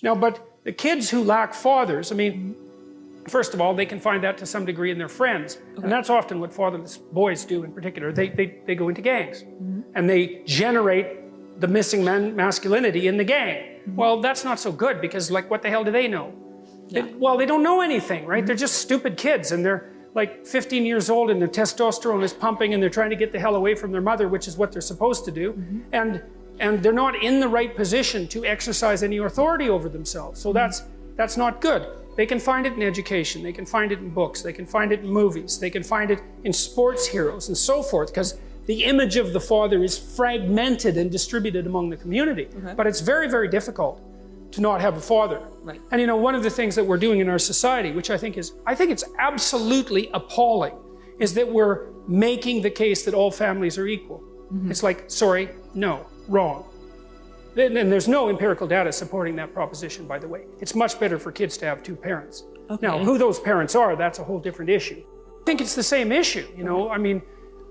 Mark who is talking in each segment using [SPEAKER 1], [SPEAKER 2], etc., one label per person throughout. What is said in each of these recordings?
[SPEAKER 1] Now, but the kids who lack fathers, I mean, first of all, they can find that to some degree in their friends. Okay. And that's often what fatherless boys do in particular. They go into gangs. And they generate the missing masculinity in the gang. Well, that's not so good because, like, what the hell do they know? Yeah. They don't know anything, right? They're just stupid kids, and they're like 15 years old and their testosterone is pumping and they're trying to get the hell away from their mother, which is what they're supposed to do. And they're not in the right position to exercise any authority over themselves. So that's not good. They can find it in education, they can find it in books, they can find it in movies, they can find it in sports heroes and so forth, because the image of the father is fragmented and distributed among the community. Okay. But it's very, very difficult to not have a father. Right. And you know, one of the things that we're doing in our society, which I think it's absolutely appalling, is that we're making the case that all families are equal. It's like, sorry, no, wrong. And there's no empirical data supporting that proposition, by the way. It's much better for kids to have two parents. Okay. Now, who those parents are, that's a whole different issue. I think it's the same issue, you know, I mean,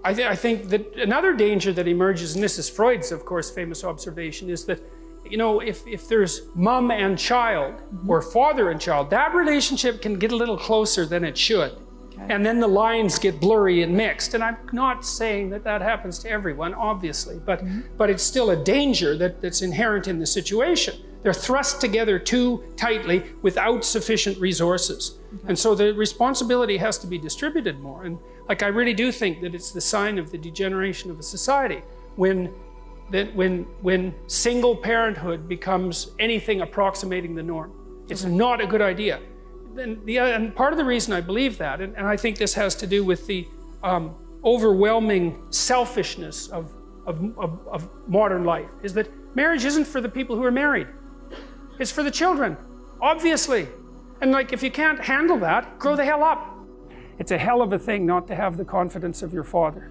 [SPEAKER 1] I think that another danger that emerges, and this is Freud's, of course, famous observation, is that, you know, if there's mom and child, or father and child, that relationship can get a little closer than it should. Okay. And then the lines get blurry and mixed. And I'm not saying that that happens to everyone, obviously, but it's still a danger that's inherent in the situation. They're thrust together too tightly without sufficient resources. Okay. And so the responsibility has to be distributed more. And like, I really do think that it's the sign of the degeneration of a society when single parenthood becomes anything approximating the norm. It's not a good idea. And part of the reason I believe that, and I think this has to do with the overwhelming selfishness of modern life, is that marriage isn't for the people who are married. It's for the children, obviously. And like, if you can't handle that, grow the hell up. It's a hell of a thing not to have the confidence of your father.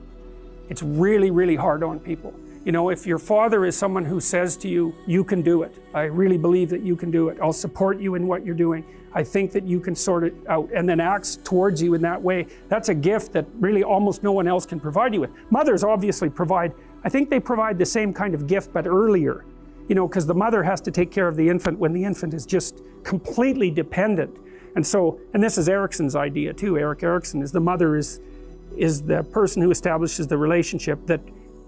[SPEAKER 1] It's really, really hard on people. You know, if your father is someone who says to you, you can do it. I really believe that you can do it. I'll support you in what you're doing. I think that you can sort it out, and then acts towards you in that way. That's a gift that really almost no one else can provide you with. Mothers obviously provide, I think they provide the same kind of gift, but earlier. You know, because the mother has to take care of the infant when the infant is just completely dependent. And so, and this is Erikson's idea too. Erik Erikson is the mother is the person who establishes the relationship that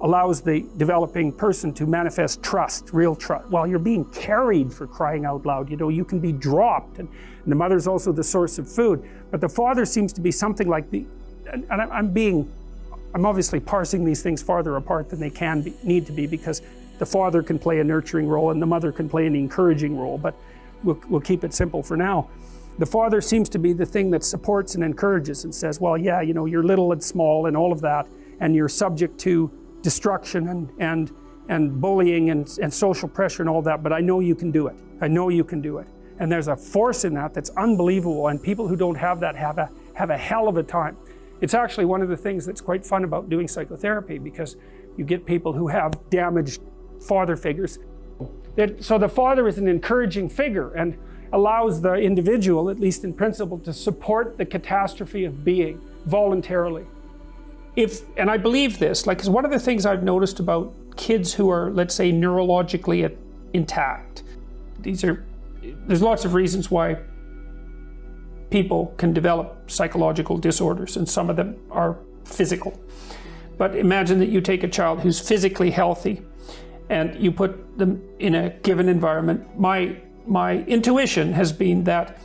[SPEAKER 1] allows the developing person to manifest trust, real trust. While you're being carried, for crying out loud, you know, you can be dropped. And the mother's also the source of food. But the father seems to be something like and I'm obviously parsing these things farther apart than they need to be, because the father can play a nurturing role and the mother can play an encouraging role, but we'll keep it simple for now. The father seems to be the thing that supports and encourages and says, well, yeah, you know, you're little and small and all of that, and you're subject to destruction and bullying and social pressure and all that, but I know you can do it. I know you can do it. And there's a force in that that's unbelievable, and people who don't have that have a hell of a time. It's actually one of the things that's quite fun about doing psychotherapy, because you get people who have damaged father figures. So the father is an encouraging figure and allows the individual, at least in principle, to support the catastrophe of being voluntarily. And I believe this, like, 'cause one of the things I've noticed about kids who are, let's say, neurologically intact, there's lots of reasons why people can develop psychological disorders, and some of them are physical. But imagine that you take a child who's physically healthy and you put them in a given environment. My intuition has been that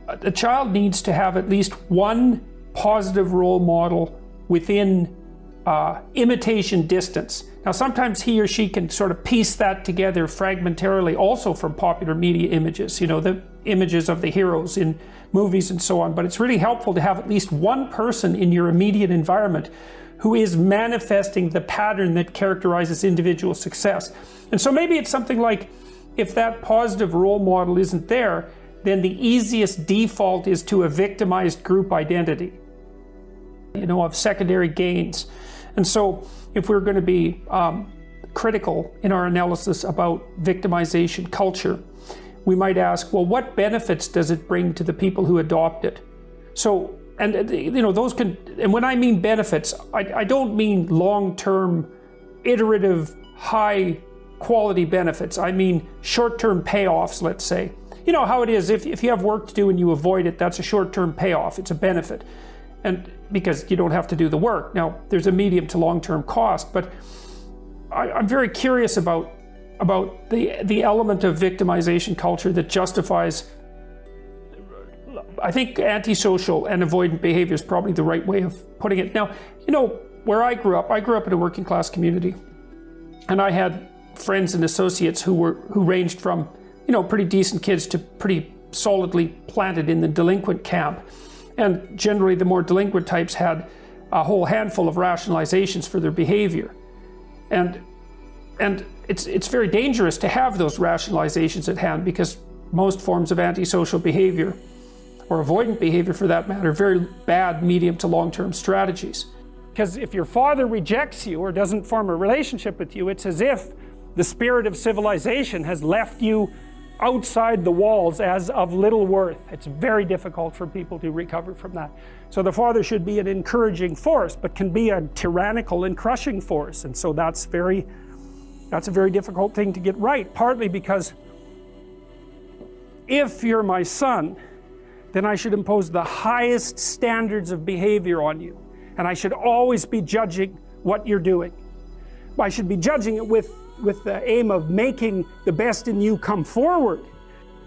[SPEAKER 1] a child needs to have at least one positive role model within imitation distance. Now, sometimes he or she can sort of piece that together fragmentarily also from popular media images, you know, the images of the heroes in movies and so on, but it's really helpful to have at least one person in your immediate environment who is manifesting the pattern that characterizes individual success. And so maybe it's something like, if that positive role model isn't there, then the easiest default is to a victimized group identity, you know, of secondary gains. And so if we're going to be critical in our analysis about victimization culture, we might ask, well, what benefits does it bring to the people who adopt it? So, and you know, those can, and when I mean benefits, I don't mean long-term, iterative, high quality benefits. I mean short-term payoffs, let's say. You know how it is, if you have work to do and you avoid it, that's a short-term payoff, it's a benefit. And because you don't have to do the work. Now, there's a medium to long-term cost, but I'm very curious about the element of victimization culture that justifies, I think antisocial and avoidant behavior is probably the right way of putting it. Now, you know, where I grew up in a working class community, and I had friends and associates who ranged from, you know, pretty decent kids to pretty solidly planted in the delinquent camp. And generally the more delinquent types had a whole handful of rationalizations for their behavior. And it's very dangerous to have those rationalizations at hand, because most forms of antisocial behavior, or avoidant behavior for that matter, are very bad medium to long-term strategies. Because if your father rejects you or doesn't form a relationship with you, it's as if the spirit of civilization has left you outside the walls as of little worth. It's very difficult for people to recover from that. So the father should be an encouraging force, but can be a tyrannical and crushing force. And so that's a very difficult thing to get right, partly because if you're my son, then I should impose the highest standards of behavior on you. And I should always be judging what you're doing. I should be judging it with the aim of making the best in you come forward.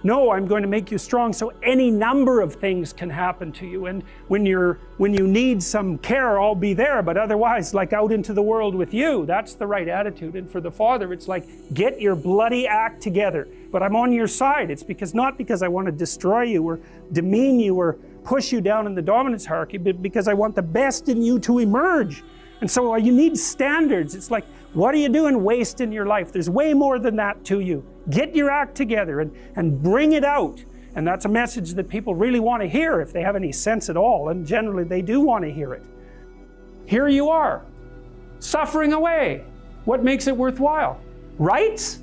[SPEAKER 1] No, I'm going to make you strong so any number of things can happen to you. And when you need some care, I'll be there. But otherwise, like out into the world with you, that's the right attitude. And for the father, it's like, get your bloody act together. But I'm on your side. It's not because I want to destroy you or demean you or push you down in the dominance hierarchy, but because I want the best in you to emerge. And so you need standards. It's like, what are you doing wasting your life? There's way more than that to you. Get your act together and bring it out. And that's a message that people really want to hear if they have any sense at all. And generally they do want to hear it. Here you are, suffering away. What makes it worthwhile? Rights?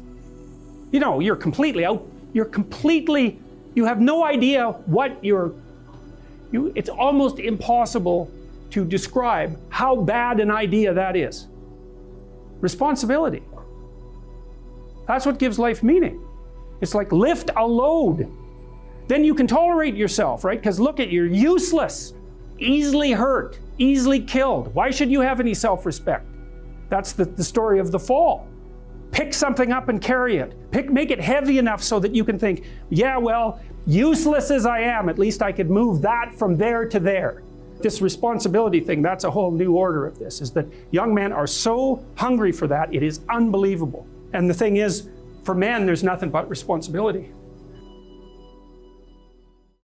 [SPEAKER 1] You know, you're completely out. You have no idea what it's almost impossible to describe how bad an idea that is. Responsibility. That's what gives life meaning. It's like lift a load. Then you can tolerate yourself, right? Because look, you're useless, easily hurt, easily killed. Why should you have any self-respect? That's the story of the fall. Pick something up and carry it. Make it heavy enough so that you can think, yeah, well, useless as I am, at least I could move that from there to there. This responsibility thing, that's a whole new order of this, is that young men are so hungry for that, it is unbelievable. And the thing is, for men, there's nothing but responsibility.